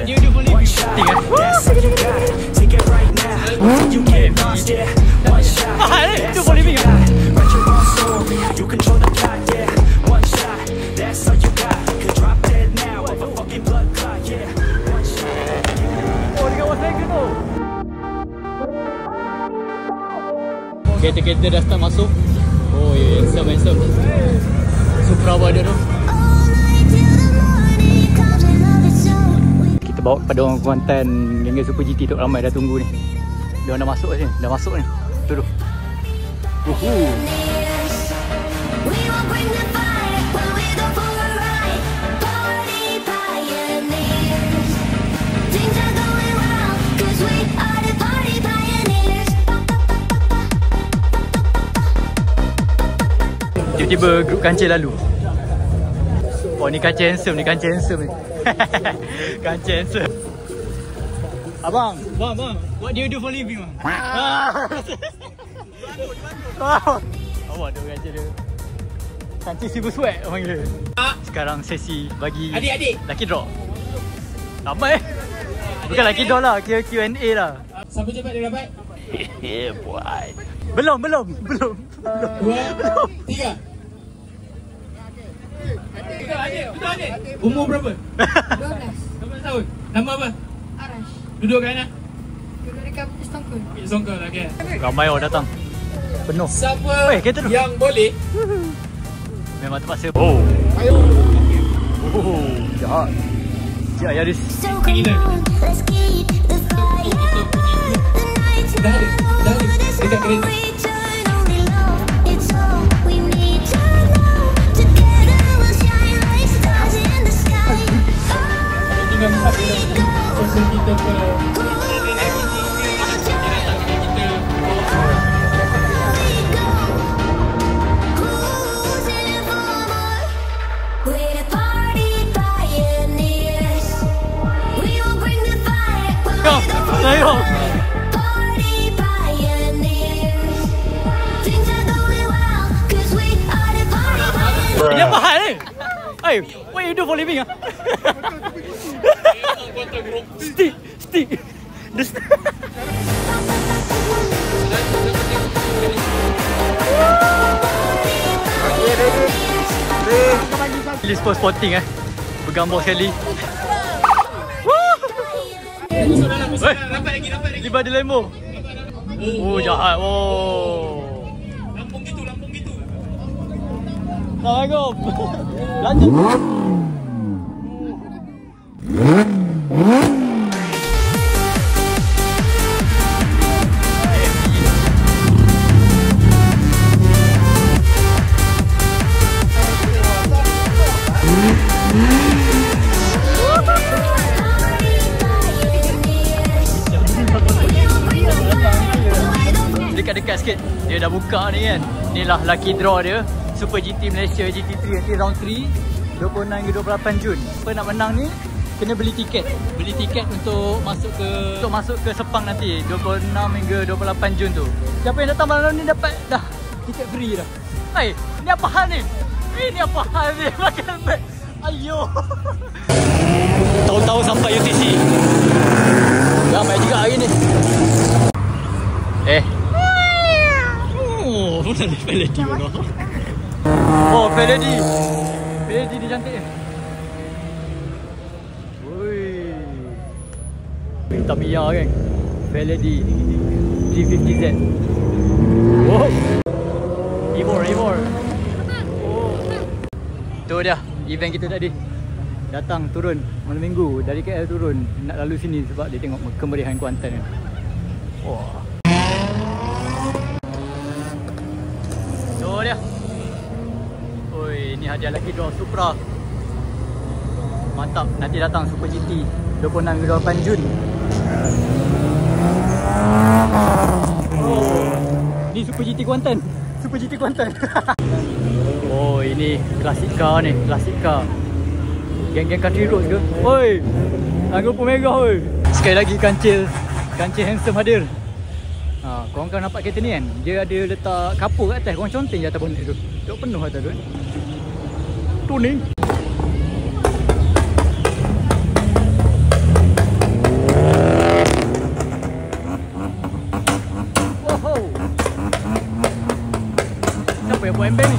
What do you do for living? That's all you got. Take it right now. You get lost, yeah. One shot. Do for living. Write your own story. You control the plot, yeah. One shot. That's all you got. Could drop dead now of a fucking blood clot, yeah. One shot. Oh, dekat Wasrega tu. Kereta-kereta dah start masuk. Oh, ya, handsome. Supra ada tu. Kita bawa kepada orang Kuantan geng Super GT tu, ramai dah tunggu ni. Dia dah masuk ni, Tu. Tiba-tiba grup kancil lalu. Oh, ni kancil handsome ni. Kancil handsome. Abang, what do you do for living, bang? Awak ada kancil dia. Kancil silver sweat orang panggil. Sekarang sesi bagi adik-adik lucky draw. Ramai. Bukan lucky draw lah, Q&A lah. Siapa cepat dia dapat? Boy. Belum. 2, 3. Betul adik. Umur berapa? 12 tahun. Nama apa? Arash. Duduk kat mana? Duduk dekat Songkol. Songkol, okey. Ramai orang datang. Penuh. Siapa kereta tu yang boleh? Memang terpaksa. Oh, jahat. Cik Yaris. Dah ada. Dekat kereta. Tinggal minta proses kita ke Ini apa hal ni? Hey, what you do for living ah? Stick. List for spotting bergambar sekali. Rapat lagi. Tiba ada lembo. Oh, jahat. Lampung gitu. Assalamualaikum. Lanjut. Dekat-dekat sikit. Dia dah buka ni kan. Inilah lucky draw dia. Super GT Malaysia GT3 nanti round 3 26 hingga 28 Jun. Siapa nak menang ni kena beli tiket. Untuk masuk ke Sepang nanti 26 hingga 28 Jun tu. Siapa yang datang malam ni dapat dah tiket free dah. Hai, ni apa hal ni? Ini apa hal ni? Makan beg. Ayo. Tahu-tahu sampai UTC. Ramai juga hari ni. Mana ni Feledy mana? Oh, Feledy ni cantik. Oi. Tamiya kan. Feledy G50Z. Oh. Ivor. Oh. Tu dia event kita tadi. Datang turun malam minggu dari KL turun nak lalu sini sebab dia tengok kemeriahan Kuantan. Wah. Dia. Oi, ni hadiah lagi draw Supra. Mantap, nanti datang Super GT 26-28 Jun. Oh, ni Super GT Kuantan. Oh, ini klasik car ni, Geng-geng country roads ke? Oi, Anggur Pemegah oi. Sekali lagi kancil handsome hadir. Korang kan nampak kereta ni kan? Dia ada letak kapur kat atas. Korang conteng je atas bonet tu. Tengok penuh atas tu kan? Tu ni. main band ni.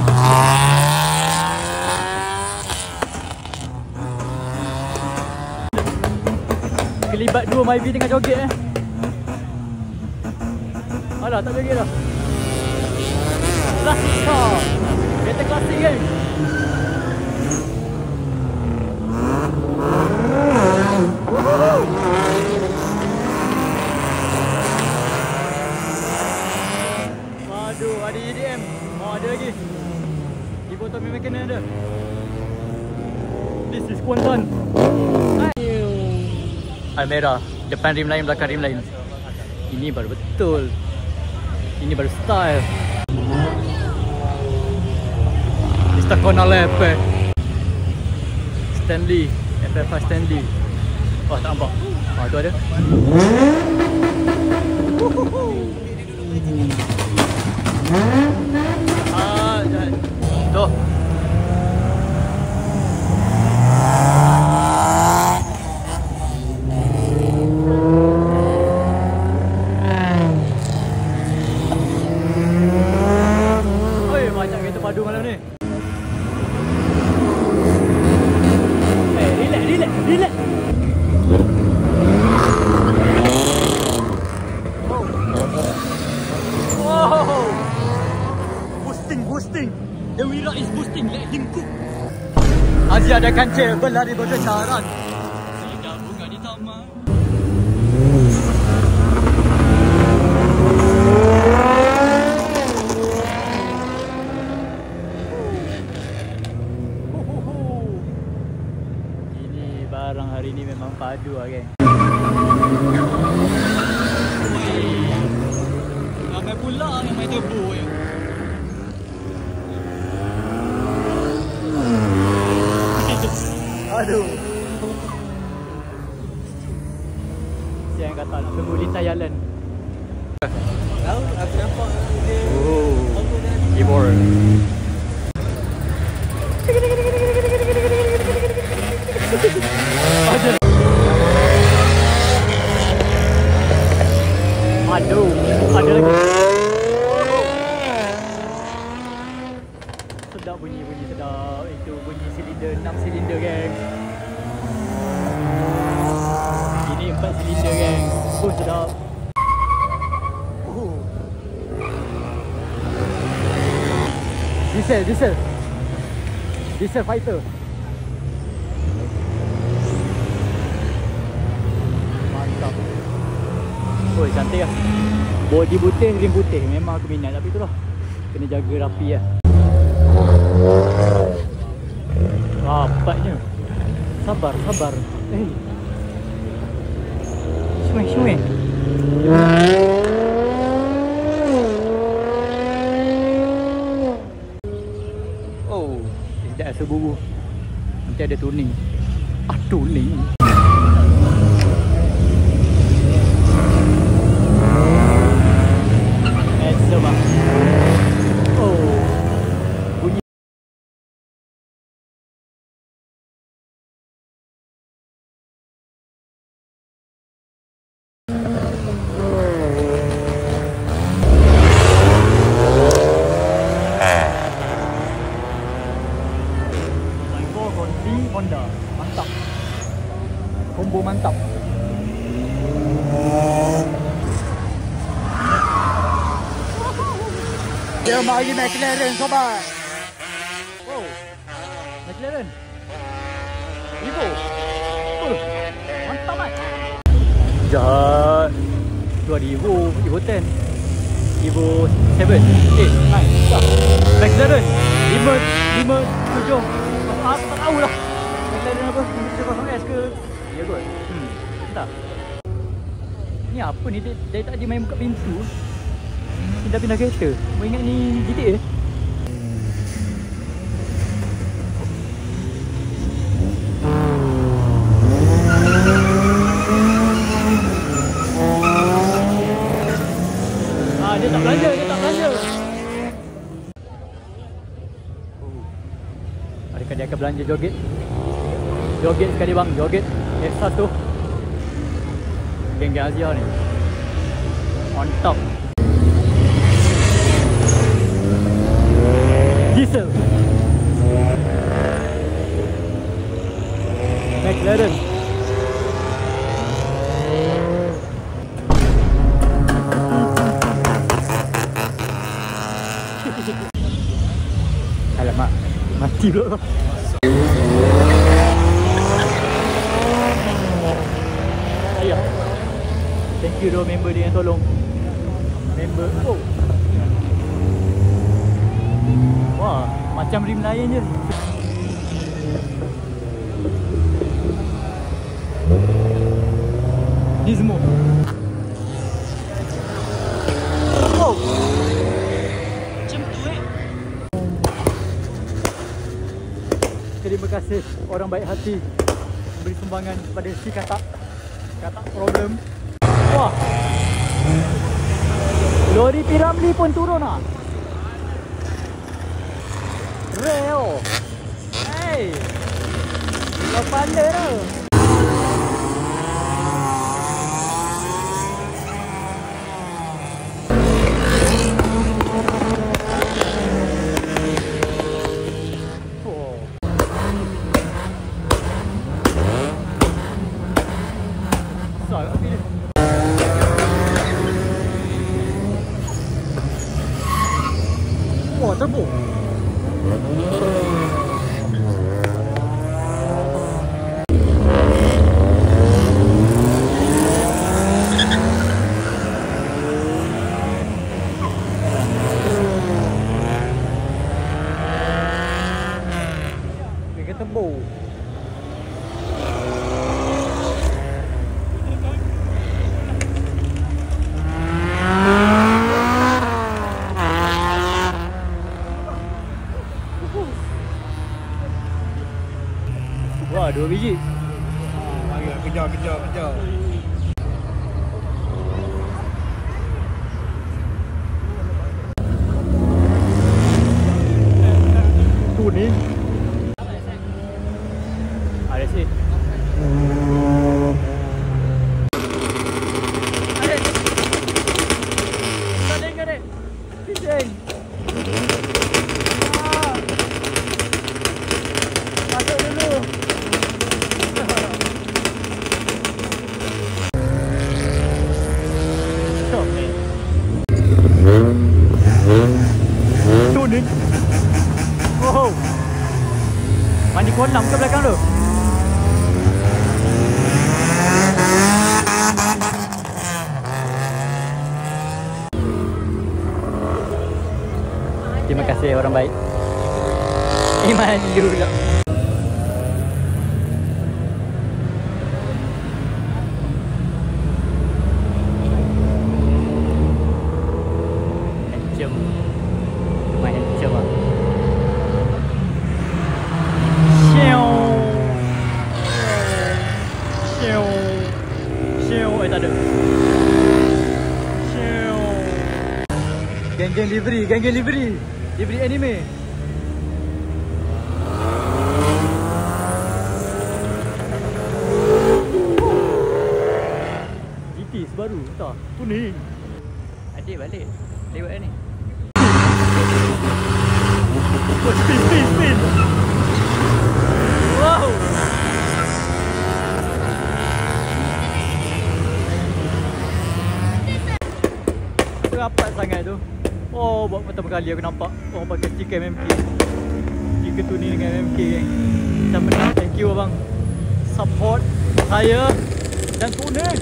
Kelibat dua Myvi tengah joget Alah, tak joget dah. Klasik car. Kereta klasik kan. Waduh, ada EDM. Oh, ada lagi. Di botol memang kena ada. This is Kuantan. Almera, depan rim lain, belakang rim lain. Ini baru betul. Ini baru style. Mr. Conalep Stanley, FF5 Stanley. Wah, tak nampak. Ah, tu ada. Ah, jangan. Tu. Padu malam ni. Relax. Wow. Boosting. The Wira is boosting. Let him cook. Azia ada kancil berlari berkecaran. Lidah bunga di taman. Barang hari ni memang padu lah kan. Ramai pula yang main turbo je. Aduh. Siang kata nak tunggu lintas jalan. Tahu aku nampak dia. Oh. Keyboard. Aduh, ada lagi. Sedap bunyi sedap. Itu bunyi silinder 6 silinder geng. Ini 4 silinder geng. Oh, sedap. Diesel fighter. Mantap. Oh, cantik lah. Body putih, rim putih. Memang aku minat, tapi itulah kena jaga rapi lah. Rapatnya. Sabar. Syuai. Oh, tidak ada buru. Nanti ada tuning. Tuning. Honda, mantap. Combo mantap. Dia mari McLaren sobat. Wow. McLaren. Evo. Mantap kan? Jahat. Tu ada Evo 10. Evo 7. Nice. McLaren 5 7. Tak tahu lah. McLaren apa? 530S ke? Ya kot. Entah. Ni apa ni? Dia tak ada main buka pintu. Pindah-pindah kereta. Mau ingat ni GTA eh? Dia tak belanja. Adakah dia akan belanja joget? Joget sekali bang, joget F1. Geng-geng Azia ni on top. Diesel. McLaren. Alamak, mati pula kau. Ayah. Thank you doh member dia yang tolong. Member. Oh. Wah, macam rim lain je. Ni semua. Oh. Macam tu Terima kasih orang baik hati memberi sumbangan kepada si Katak. Katak problem. Wah. Lori Piramli pun turun lah. Reo. Hey. Kau pandai tau. Wah, turbo. Dia turbo. Wah, 2 biji. Kejar. Tu ni. Ada sih. Gading. Pising. Masuk dulu. Tu ni. Oh. Mandi kolam ke belakang tu? Terima kasih orang baik. Mandi pula. Handsome lah. Tak ada. Geng-geng livery. Livery anime. GT baru tak? Kuning. Adik balik. Lewat ni. Oh, spin. Wow. Rapat sangat tu. Oh, buat pertama kali aku nampak orang pakai stiker MMK. Stiker tu ni dengan MMK geng. Macam menang. Thank you abang. Support saya dan Kuning.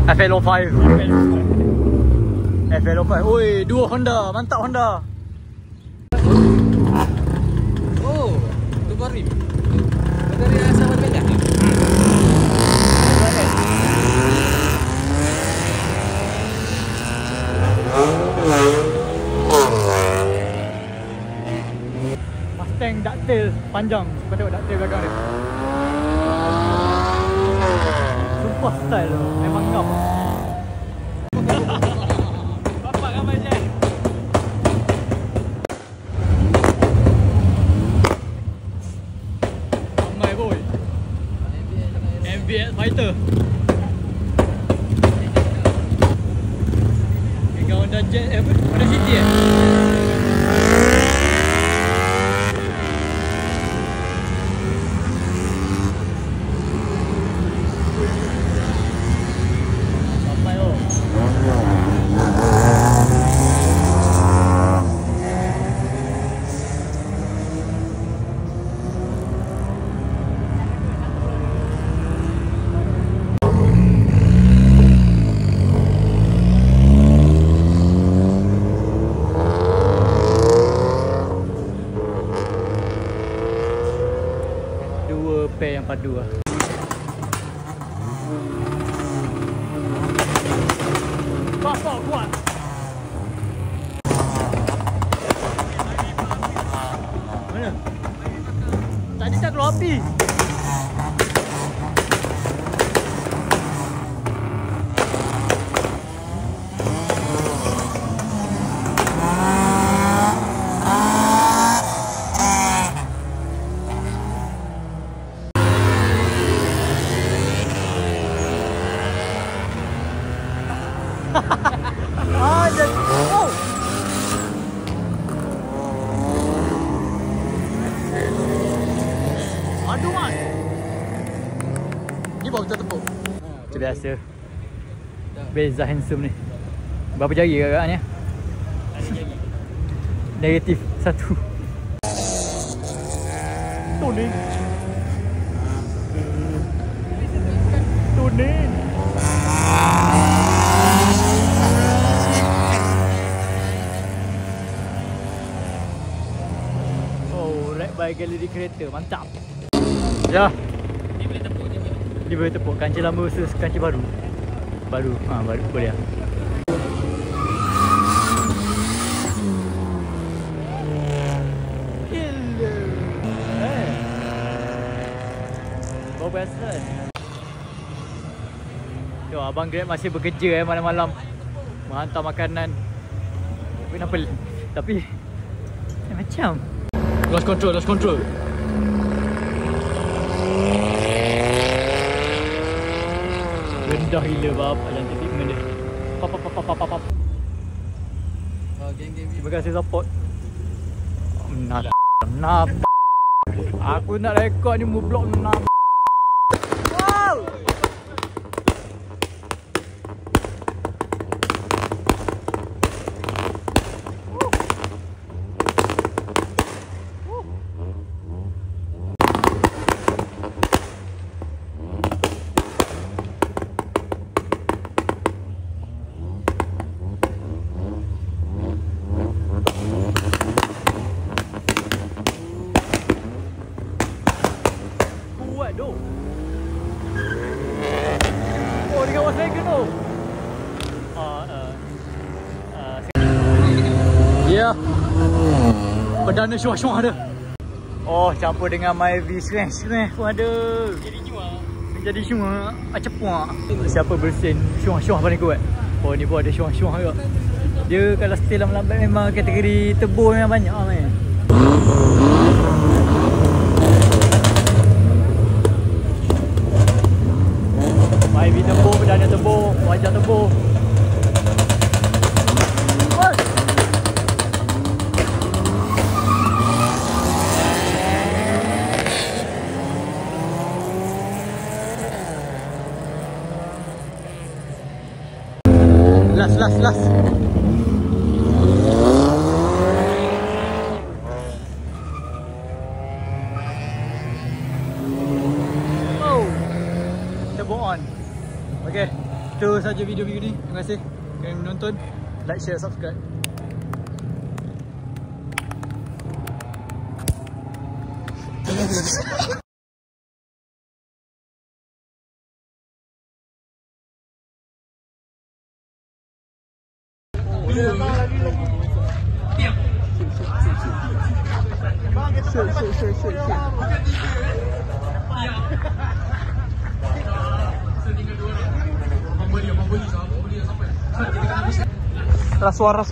FL05. Oi, 2 Honda. Mantap Honda. Oh, tu rim. Dari asal berbeza. Mustang ducktail panjang. Kau tengok ducktail belakang dia. Sumpah style tu. Memang ngam. Bapak ramai je. Ramai boy. MVS Fighter. Honda City sampai oh. Pair yang padu lah. Bapak kuat. Mana? Tadi tak keluar api. Aduh man. Ni baru tertepuk. Macam biasa. Beza handsome ni. Berapa jari agaknya? Negatif 1. Tuning. Tuning. By galeri kereta, mantap. Ya. Dia boleh tepuk je. Dia boleh tepuk kancil lama versus kancil baru. Baru boleh lah. Gila. Bawa biasa. Yo, abang Grab masih bekerja malam-malam menghantar makanan. Kenapa? Tapi macam lost control. Rendah gila bab dalam treatment dia. Pap. Terima kasih support. Nak. Aku nak rekod ni mu blog nak. Wow. Oh, dekat Volkswagen tu. Ya. Perdana syuah-syuah ada. Oh, campur dengan Myvi sereh-sereh pun ada. Jadi syuah. Macam puak. Siapa bersin syuah-syuah paling kuat? Oh, ni pun ada syuah-syuah juga. Dia kalau setel lambat memang kategori tebur memang banyak lah man. Myvi tebur, perdana tebur, wajah tebur. Last. Oh, turbo on. Okay, itu saja video ni. Terima kasih kerana menonton. Like, share, subscribe.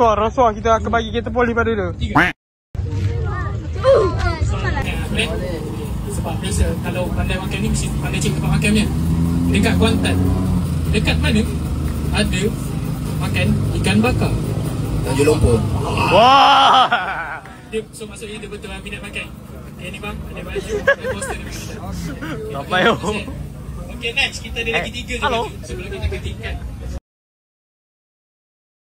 Rasuah kita akan bagi kereta poli pada dia. Sebab biasa kalau pandai makan ni mesti pandai cek tempat makan dia. Dekat Kuantan. Dekat mana ada makan ikan bakar. Tanjung Lumpur. Wah. Dia, so maksudnya dia betul minat pakai. Ni bang, ada baju, ada poster dia minat. Sampai. Okay, next kita ada lagi 3 je hello. baju sebelum kita ke tingkat